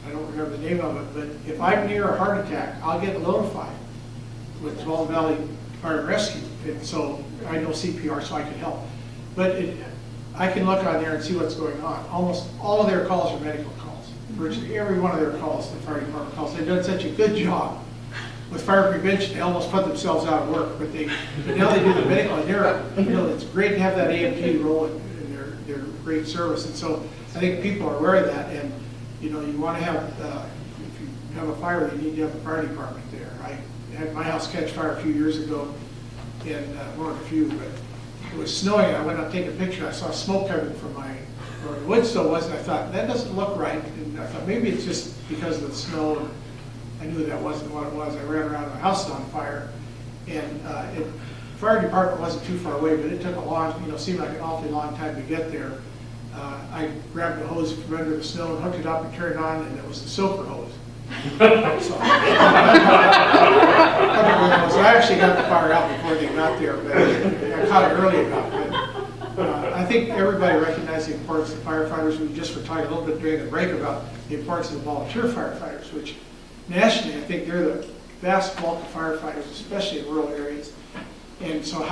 I don't remember the name of it, but if I'm near a heart attack, I'll get notified with Small Valley Fire and Rescue. And so I know CPR, so I can help. But I can look on there and see what's going on. Almost all of their calls are medical calls. Virtually every one of their calls, the fire department calls. They've done such a good job with fire prevention, they almost put themselves out of work. But now they do the medical, and it's great to have that AMT role in their great service. And so I think people are aware of that. And you want to have, if you have a fire, you need to have a fire department there. I had my house catch fire a few years ago, and more than a few, but it was snowing, and I went out to take a picture. I saw smoke coming from where the wood stove was, and I thought, that doesn't look right. And I thought, maybe it's just because of the snow. And I knew that wasn't what it was. I ran around, the house was on fire, and fire department wasn't too far away, but it took a long, seemed like an awfully long time to get there. I grabbed the hose from under the snow and hooked it up and turned it on, and it was the soaker hose. So I actually got the fire out before they got there, but I caught it early enough. But I think everybody recognizes the importance of firefighters. We just were talking a little bit during the break about the importance of the volunteer firefighters, which nationally I think they're the vast bulk of firefighters, especially in rural areas. And so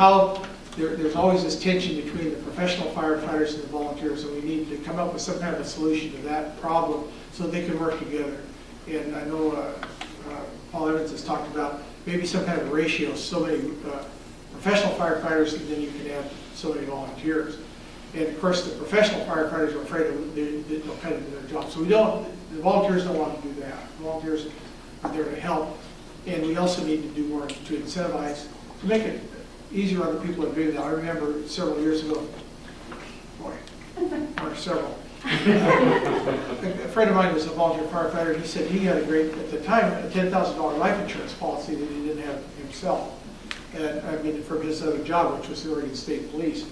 there's always this tension between the professional firefighters and the volunteers, and we need to come up with some kind of a solution to that problem so they can work together. And I know Paul Evans has talked about maybe some kind of ratio, so many professional firefighters, and then you can add so many volunteers. And of course, the professional firefighters are afraid they'll cut into their job. So the volunteers don't want to do that. The volunteers are there to help. And we also need to do more to incentivize, to make it easier on the people that are doing that. I remember several years ago, or several, a friend of mine was a volunteer firefighter, and he said he had at the time, a $10,000 life insurance policy that he didn't have himself. And I mean, from his other job, which was the Oregon State Police.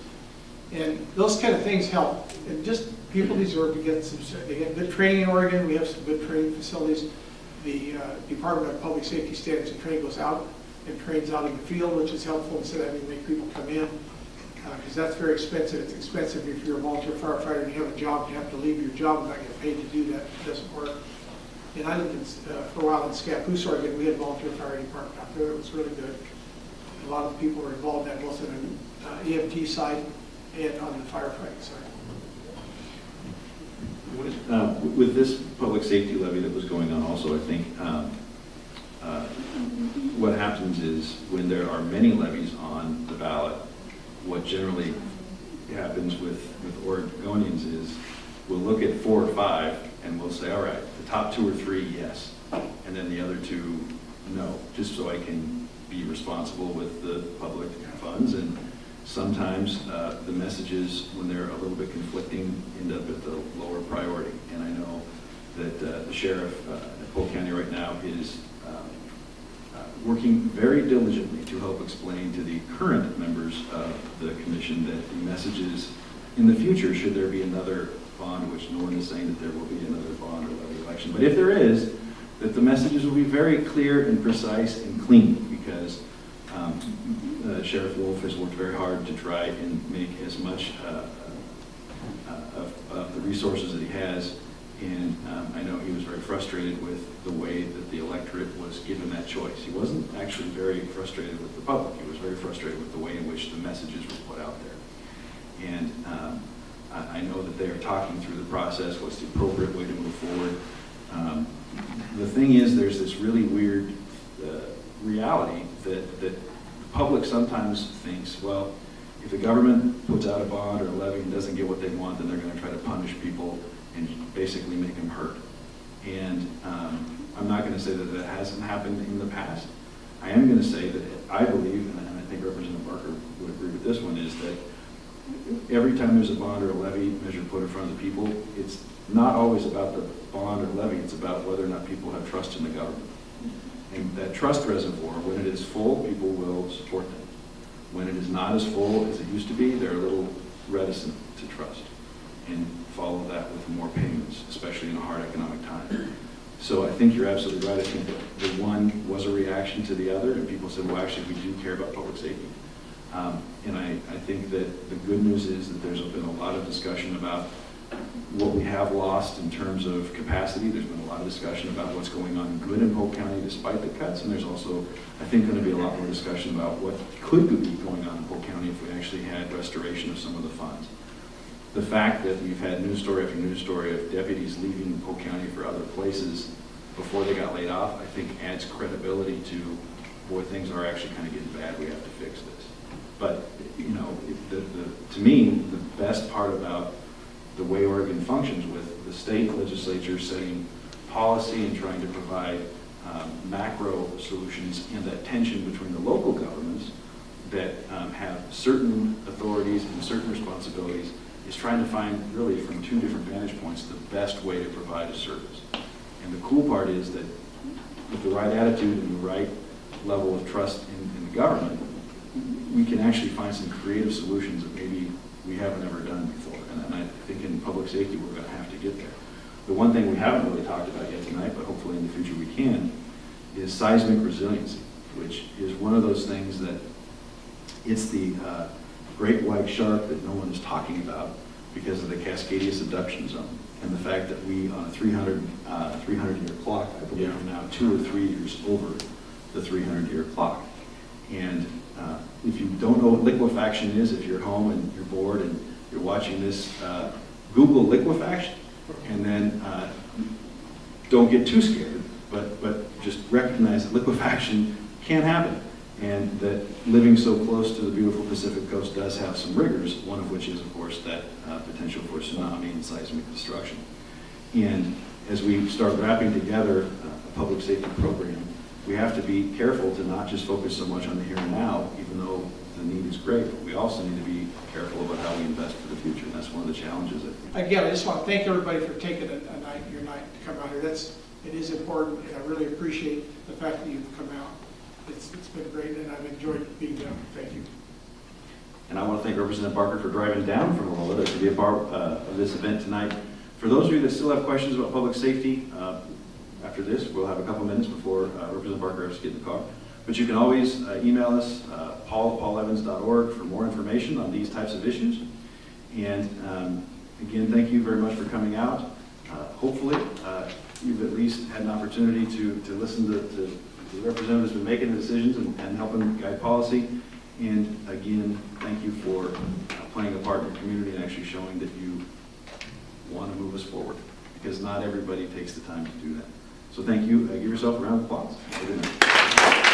And those kind of things help. And just people deserve to get they get good training in Oregon. We have some good training facilities. The Department of Public Safety Standards and Training goes out and trains out in the field, which is helpful instead of having to make people come in. Because that's very expensive. It's expensive if you're a volunteer firefighter and you have a job, you have to leave your job and not get paid to do that. It doesn't work. And I lived for a while in Scappoose, Oregon. We had a volunteer fire department out there. It was really good. A lot of the people were involved in that, both on the EMT side and on the firefighting side. With this public safety levy that was going on also, I think what happens is when there are many levies on the ballot, what generally happens with Oregonians is we'll look at 4 or 5 and we'll say, all right, the top 2 or 3, yes, and then the other 2, no, just so I can be responsible with the public funds. And sometimes the messages, when they're a little bit conflicting, end up at the lower priority. And I know that the sheriff in Polk County right now is working very diligently to help explain to the current members of the commission that the messages in the future, should there be another bond, which no one is saying that there will be another bond or levy election, but if there is, that the messages will be very clear and precise and clean, because Sheriff Wolf has worked very hard to try and make as much of the resources that he has. And I know he was very frustrated with the way that the electorate was given that choice. He wasn't actually very frustrated with the public. He was very frustrated with the way in which the messages were put out there. And I know that they are talking through the process, what's the appropriate way to move forward. The thing is, there's this really weird reality that the public sometimes thinks, well, if the government puts out a bond or a levy and doesn't get what they want, then they're going to try to punish people and basically make them hurt. And I'm not going to say that that hasn't happened in the past. I am going to say that I believe, and I think Representative Barker would agree with this one, is that every time there's a bond or a levy measure put in front of the people, it's not always about the bond or levy, it's about whether or not people have trust in the government. And that trust reservoir, when it is full, people will support them. when it is not as full as it used to be, they're a little reticent to trust and follow that with more payments, especially in a hard economic time. So I think you're absolutely right. I think that the one was a reaction to the other, and people said, well, actually, we do care about public safety. And I think that the good news is that there's been a lot of discussion about what we have lost in terms of capacity. There's been a lot of discussion about what's going on good in Polk County despite the cuts, and there's also, I think, going to be a lot more discussion about what could be going on in Polk County if we actually had restoration of some of the funds. The fact that we've had news story after news story of deputies leaving Polk County for other places before they got laid off, I think adds credibility to, boy, things are actually kind of getting bad, we have to fix this. But, you know, to me, the best part about the way Oregon functions with the state legislature setting policy and trying to provide macro solutions, and that tension between the local governments that have certain authorities and certain responsibilities, is trying to find, really from two different vantage points, the best way to provide a service. And the cool part is that with the right attitude and the right level of trust in the government, we can actually find some creative solutions that maybe we haven't ever done before. And I think in public safety, we're going to have to get there. The one thing we haven't really talked about yet tonight, but hopefully in the future we can, is seismic resiliency, which is one of those things that it's the great white shark that no one is talking about because of the Cascadia subduction zone. And the fact that we, on a 300-year clock, I believe are now 2 or 3 years over the 300-year clock. And if you don't know what liquefaction is, if you're home and you're bored and you're watching this, Google liquefaction, and then don't get too scared, but just recognize that liquefaction can happen, and that living so close to the beautiful Pacific coast does have some rigors, one of which is, of course, that potential for tsunami and seismic destruction. And as we start wrapping together a public safety program, we have to be careful to not just focus so much on the here and now, even though the need is great, but we also need to be careful about how we invest for the future, and that's one of the challenges. Again, I just want to thank everybody for taking your night to come out here. It is important, and I really appreciate the fact that you've come out. It's been great, and I've enjoyed being down. Thank you. And I want to thank Representative Barker for driving down from Aurora to be a part of this event tonight. For those of you that still have questions about public safety, after this, we'll have a couple minutes before Representative Barker has to get in the car. But you can always email us, paul@paulevans.org, for more information on these types of issues. And again, thank you very much for coming out. Hopefully, you've at least had an opportunity to listen to the representatives who have been making the decisions and helping guide policy. And again, thank you for playing a part in the community and actually showing that you want to move us forward, because not everybody takes the time to do that. So thank you. Give yourself a round of applause. Have a good night.